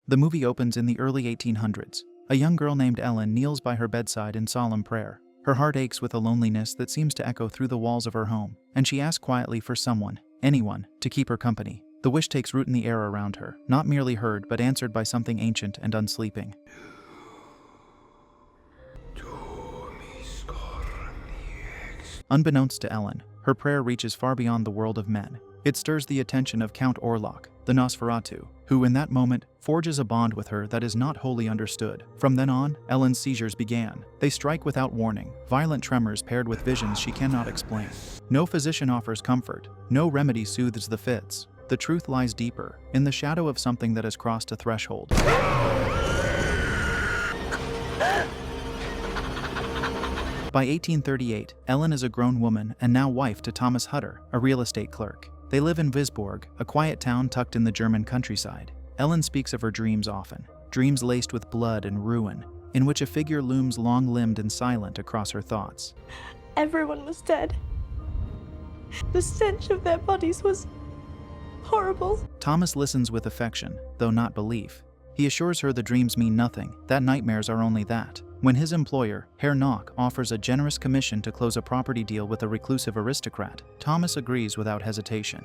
The movie opens in the early 1800s. A young girl named Ellen kneels by her bedside in solemn prayer. Her heart aches with a loneliness that seems to echo through the walls of her home, and she asks quietly for someone, anyone, to keep her company. The wish takes root in the air around her, not merely heard but answered by something ancient and unsleeping. Unbeknownst to Ellen, her prayer reaches far beyond the world of men. It stirs the attention of Count Orlok, the Nosferatu, who in that moment forges a bond with her that is not wholly understood. From then on, Ellen's seizures began. They strike without warning, violent tremors paired with visions she cannot explain. No physician offers comfort, no remedy soothes the fits. The truth lies deeper, in the shadow of something that has crossed a threshold. By 1838, Ellen is a grown woman and now wife to Thomas Hutter, a real estate clerk. They live in Visborg, a quiet town tucked in the German countryside. Ellen speaks of her dreams often, dreams laced with blood and ruin, in which a figure looms long-limbed and silent across her thoughts. Everyone was dead. The stench of their bodies was horrible. Thomas listens with affection, though not belief. He assures her the dreams mean nothing, that nightmares are only that. When his employer, Herr Nock, offers a generous commission to close a property deal with a reclusive aristocrat, Thomas agrees without hesitation.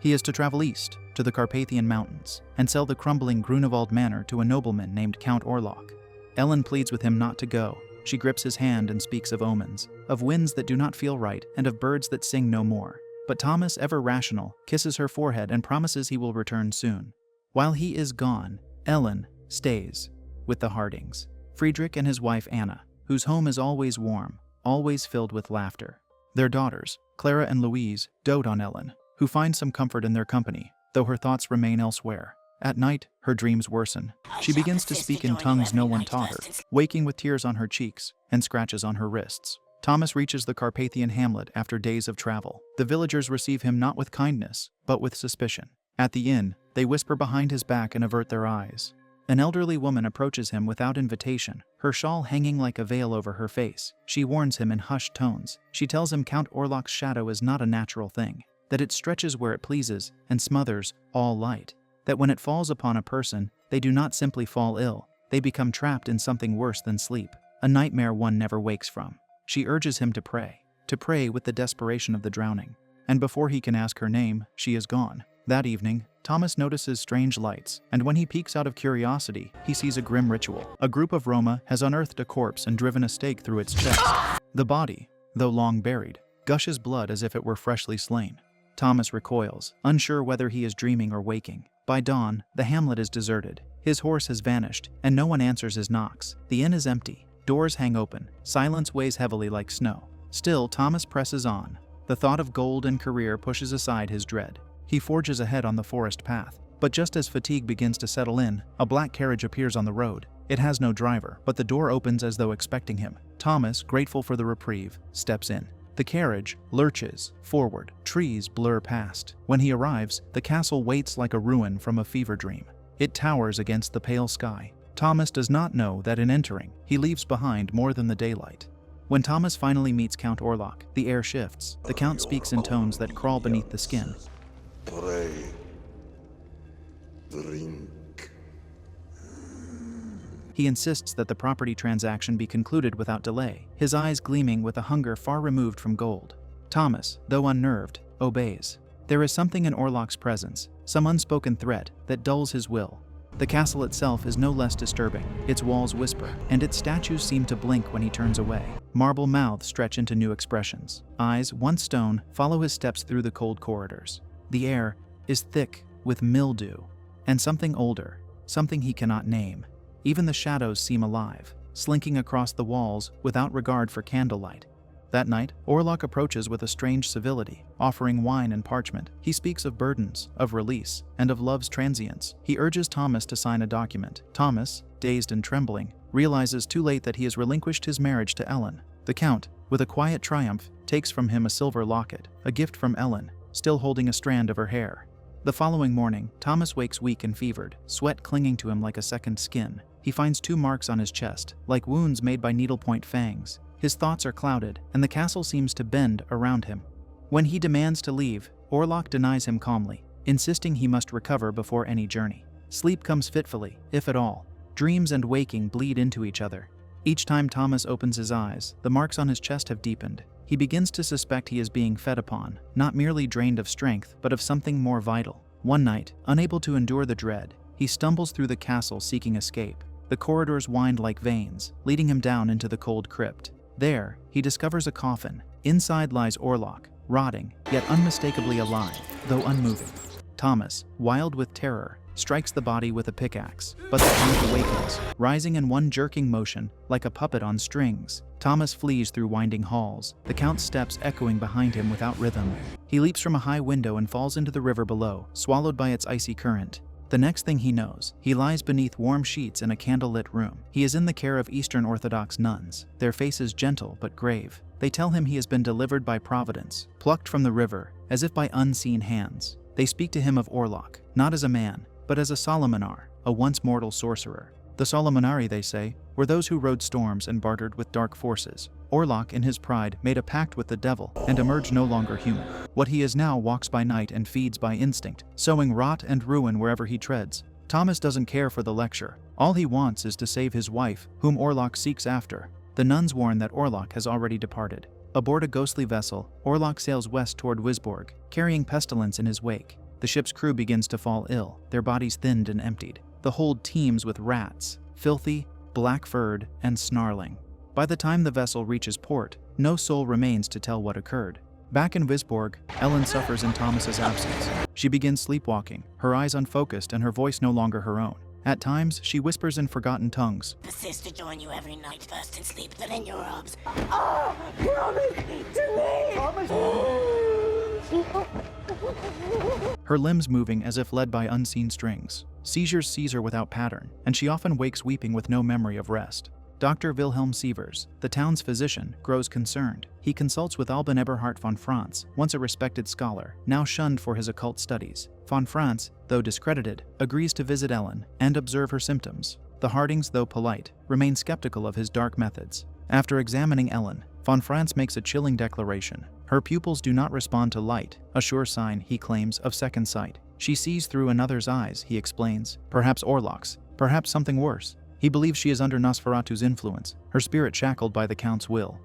He is to travel east, to the Carpathian Mountains, and sell the crumbling Grunewald Manor to a nobleman named Count Orlok. Ellen pleads with him not to go. She grips his hand and speaks of omens, of winds that do not feel right, and of birds that sing no more. But Thomas, ever rational, kisses her forehead and promises he will return soon. While he is gone, Ellen stays with the Hardings, Friedrich and his wife Anna, whose home is always warm, always filled with laughter. Their daughters, Clara and Louise, dote on Ellen, who finds some comfort in their company, though her thoughts remain elsewhere. At night, her dreams worsen. She begins to speak in tongues no one taught her, waking with tears on her cheeks and scratches on her wrists. Thomas reaches the Carpathian hamlet after days of travel. The villagers receive him not with kindness, but with suspicion. At the inn, they whisper behind his back and avert their eyes. An elderly woman approaches him without invitation, her shawl hanging like a veil over her face. She warns him in hushed tones. She tells him Count Orlok's shadow is not a natural thing, that it stretches where it pleases and smothers all light, that when it falls upon a person, they do not simply fall ill, they become trapped in something worse than sleep, a nightmare one never wakes from. She urges him to pray with the desperation of the drowning. And before he can ask her name, she is gone. That evening, Thomas notices strange lights, and when he peeks out of curiosity, he sees a grim ritual. A group of Roma has unearthed a corpse and driven a stake through its chest. The body, though long buried, gushes blood as if it were freshly slain. Thomas recoils, unsure whether he is dreaming or waking. By dawn, the hamlet is deserted. His horse has vanished, and no one answers his knocks. The inn is empty. Doors hang open. Silence weighs heavily like snow. Still, Thomas presses on. The thought of gold and career pushes aside his dread. He forges ahead on the forest path. But just as fatigue begins to settle in, a black carriage appears on the road. It has no driver, but the door opens as though expecting him. Thomas, grateful for the reprieve, steps in. The carriage lurches forward. Trees blur past. When he arrives, the castle waits like a ruin from a fever dream. It towers against the pale sky. Thomas does not know that in entering, he leaves behind more than the daylight. When Thomas finally meets Count Orlok, the air shifts. The Count speaks in tones that crawl beneath the skin. Pray. Drink. He insists that the property transaction be concluded without delay, his eyes gleaming with a hunger far removed from gold. Thomas, though unnerved, obeys. There is something in Orlok's presence, some unspoken threat, that dulls his will. The castle itself is no less disturbing. Its walls whisper, and its statues seem to blink when he turns away. Marble mouths stretch into new expressions. Eyes, once stone, follow his steps through the cold corridors. The air is thick with mildew, and something older, something he cannot name. Even the shadows seem alive, slinking across the walls without regard for candlelight. That night, Orlok approaches with a strange civility, offering wine and parchment. He speaks of burdens, of release, and of love's transience. He urges Thomas to sign a document. Thomas, dazed and trembling, realizes too late that he has relinquished his marriage to Ellen. The Count, with a quiet triumph, takes from him a silver locket, a gift from Ellen, still holding a strand of her hair. The following morning, Thomas wakes weak and fevered, sweat clinging to him like a second skin. He finds 2 marks on his chest, like wounds made by needlepoint fangs. His thoughts are clouded, and the castle seems to bend around him. When he demands to leave, Orlok denies him calmly, insisting he must recover before any journey. Sleep comes fitfully, if at all. Dreams and waking bleed into each other. Each time Thomas opens his eyes, the marks on his chest have deepened. He begins to suspect he is being fed upon, not merely drained of strength, but of something more vital. One night, unable to endure the dread, he stumbles through the castle seeking escape. The corridors wind like veins, leading him down into the cold crypt. There, he discovers a coffin. Inside lies Orlok, rotting, yet unmistakably alive, though unmoving. Thomas, wild with terror, strikes the body with a pickaxe, but the Count awakens, rising in one jerking motion, like a puppet on strings. Thomas flees through winding halls, the Count's steps echoing behind him without rhythm. He leaps from a high window and falls into the river below, swallowed by its icy current. The next thing he knows, he lies beneath warm sheets in a candlelit room. He is in the care of Eastern Orthodox nuns, their faces gentle but grave. They tell him he has been delivered by Providence, plucked from the river, as if by unseen hands. They speak to him of Orlok, not as a man, but as a Solomonar, a once mortal sorcerer. The Solomonari, they say, were those who rode storms and bartered with dark forces. Orlok, in his pride, made a pact with the devil and emerged no longer human. What he is now walks by night and feeds by instinct, sowing rot and ruin wherever he treads. Thomas doesn't care for the lecture. All he wants is to save his wife, whom Orlok seeks after. The nuns warn that Orlok has already departed. Aboard a ghostly vessel, Orlok sails west toward Wisborg, carrying pestilence in his wake. The ship's crew begins to fall ill, their bodies thinned and emptied. The hold teems with rats, filthy, black-furred, and snarling. By the time the vessel reaches port, no soul remains to tell what occurred. Back in Wisborg, Ellen suffers in Thomas's absence. She begins sleepwalking, her eyes unfocused and her voice no longer her own. At times, she whispers in forgotten tongues. Persist to join you every night, first in sleep, then in your arms. Oh, promise to me! Her limbs moving as if led by unseen strings. Seizures seize her without pattern, and she often wakes weeping with no memory of rest. Dr. Wilhelm Sievers, the town's physician, grows concerned. He consults with Alban Eberhard von Franz, once a respected scholar, now shunned for his occult studies. Von Franz, though discredited, agrees to visit Ellen and observe her symptoms. The Hardings, though polite, remain skeptical of his dark methods. After examining Ellen, von Franz makes a chilling declaration. Her pupils do not respond to light, a sure sign, he claims, of second sight. She sees through another's eyes, he explains, perhaps Orlok's, perhaps something worse. He believes she is under Nosferatu's influence, her spirit shackled by the Count's will.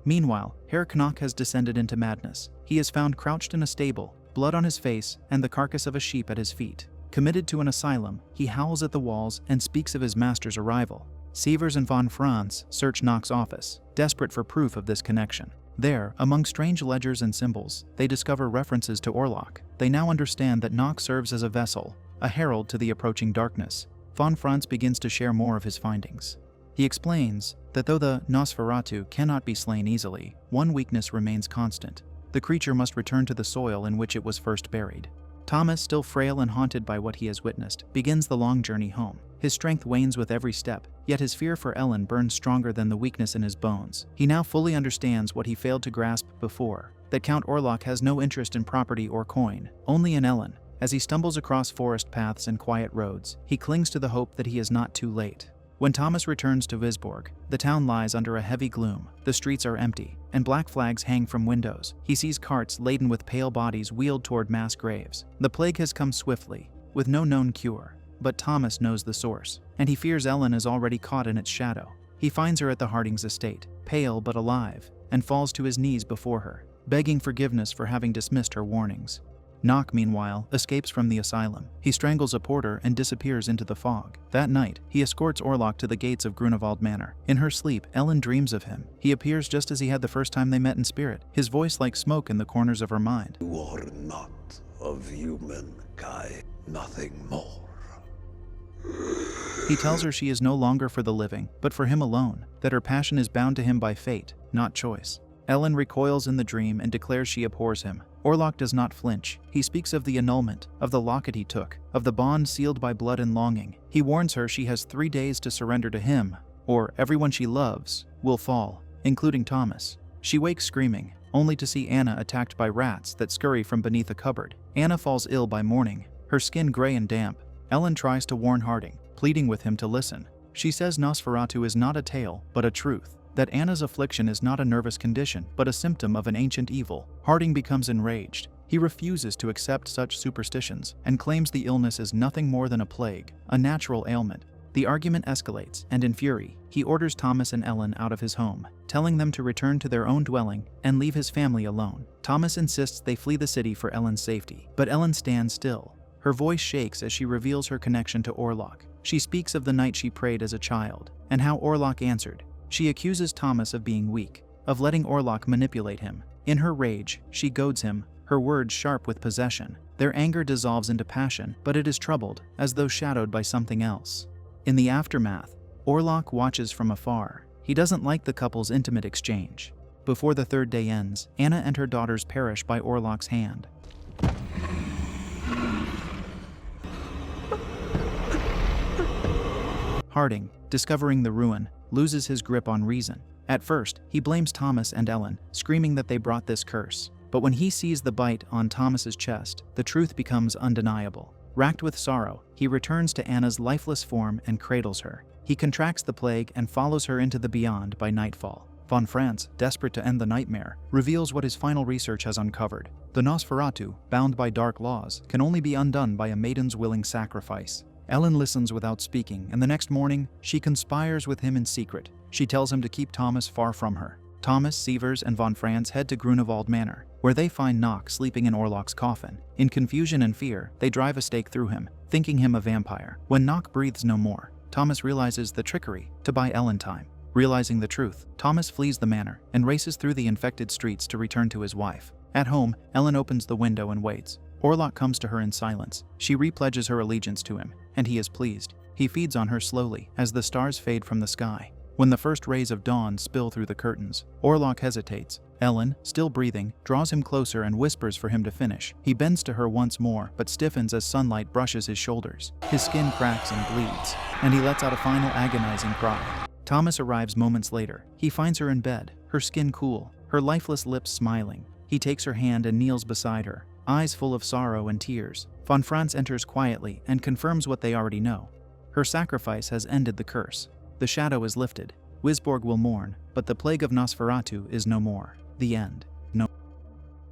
Meanwhile, Herr Knock has descended into madness. He is found crouched in a stable, blood on his face and the carcass of a sheep at his feet. Committed to an asylum, he howls at the walls and speaks of his master's arrival. Sievers and von Franz search Knock's office, desperate for proof of this connection. There, among strange ledgers and symbols, they discover references to Orlok. They now understand that Knock serves as a vessel, a herald to the approaching darkness. Von Franz begins to share more of his findings. He explains that though the Nosferatu cannot be slain easily, one weakness remains constant. The creature must return to the soil in which it was first buried. Thomas, still frail and haunted by what he has witnessed, begins the long journey home. His strength wanes with every step, yet his fear for Ellen burns stronger than the weakness in his bones. He now fully understands what he failed to grasp before, that Count Orlok has no interest in property or coin, only in Ellen. As he stumbles across forest paths and quiet roads, he clings to the hope that he is not too late. When Thomas returns to Wisborg, the town lies under a heavy gloom. The streets are empty, and black flags hang from windows. He sees carts laden with pale bodies wheeled toward mass graves. The plague has come swiftly, with no known cure. But Thomas knows the source, and he fears Ellen is already caught in its shadow. He finds her at the Hardings' estate, pale but alive, and falls to his knees before her, begging forgiveness for having dismissed her warnings. Knock, meanwhile, escapes from the asylum. He strangles a porter and disappears into the fog. That night, he escorts Orlok to the gates of Grunewald Manor. In her sleep, Ellen dreams of him. He appears just as he had the first time they met in spirit, his voice like smoke in the corners of her mind. You are not of humankind, nothing more. He tells her she is no longer for the living, but for him alone, that her passion is bound to him by fate, not choice. Ellen recoils in the dream and declares she abhors him. Orlok does not flinch. He speaks of the annulment, of the locket he took, of the bond sealed by blood and longing. He warns her she has 3 days to surrender to him, or everyone she loves will fall, including Thomas. She wakes screaming, only to see Anna attacked by rats that scurry from beneath a cupboard. Anna falls ill by morning, her skin gray and damp. Ellen tries to warn Harding, pleading with him to listen. She says Nosferatu is not a tale, but a truth. that Anna's affliction is not a nervous condition, but a symptom of an ancient evil. Harding becomes enraged. He refuses to accept such superstitions and claims the illness is nothing more than a plague, a natural ailment. The argument escalates, and in fury, he orders Thomas and Ellen out of his home, telling them to return to their own dwelling and leave his family alone. Thomas insists they flee the city for Ellen's safety, but Ellen stands still. Her voice shakes as she reveals her connection to Orlok. She speaks of the night she prayed as a child, and how Orlok answered. She accuses Thomas of being weak, of letting Orlok manipulate him. In her rage, she goads him, her words sharp with possession. Their anger dissolves into passion, but it is troubled, as though shadowed by something else. In the aftermath, Orlok watches from afar. He doesn't like the couple's intimate exchange. Before the third day ends, Anna and her daughters perish by Orlok's hand. Harding, discovering the ruin, loses his grip on reason. At first, he blames Thomas and Ellen, screaming that they brought this curse. But when he sees the bite on Thomas's chest, the truth becomes undeniable. Racked with sorrow, he returns to Anna's lifeless form and cradles her. He contracts the plague and follows her into the beyond by nightfall. Von Franz, desperate to end the nightmare, reveals what his final research has uncovered. The Nosferatu, bound by dark laws, can only be undone by a maiden's willing sacrifice. Ellen listens without speaking, and the next morning, she conspires with him in secret. She tells him to keep Thomas far from her. Thomas, Sievers, and Von Franz head to Grunewald Manor, where they find Nock sleeping in Orlok's coffin. In confusion and fear, they drive a stake through him, thinking him a vampire. When Nock breathes no more, Thomas realizes the trickery to buy Ellen time. Realizing the truth, Thomas flees the manor and races through the infected streets to return to his wife. At home, Ellen opens the window and waits. Orlok comes to her in silence. She repledges her allegiance to him, and he is pleased. He feeds on her slowly as the stars fade from the sky. When the first rays of dawn spill through the curtains, Orlok hesitates. Ellen, still breathing, draws him closer and whispers for him to finish. He bends to her once more, but stiffens as sunlight brushes his shoulders. His skin cracks and bleeds, and he lets out a final agonizing cry. Thomas arrives moments later. He finds her in bed, her skin cool, her lifeless lips smiling. He takes her hand and kneels beside her, eyes full of sorrow and tears. Von Franz enters quietly and confirms what they already know. Her sacrifice has ended the curse. The shadow is lifted. Wisborg will mourn, but the plague of Nosferatu is no more. The end.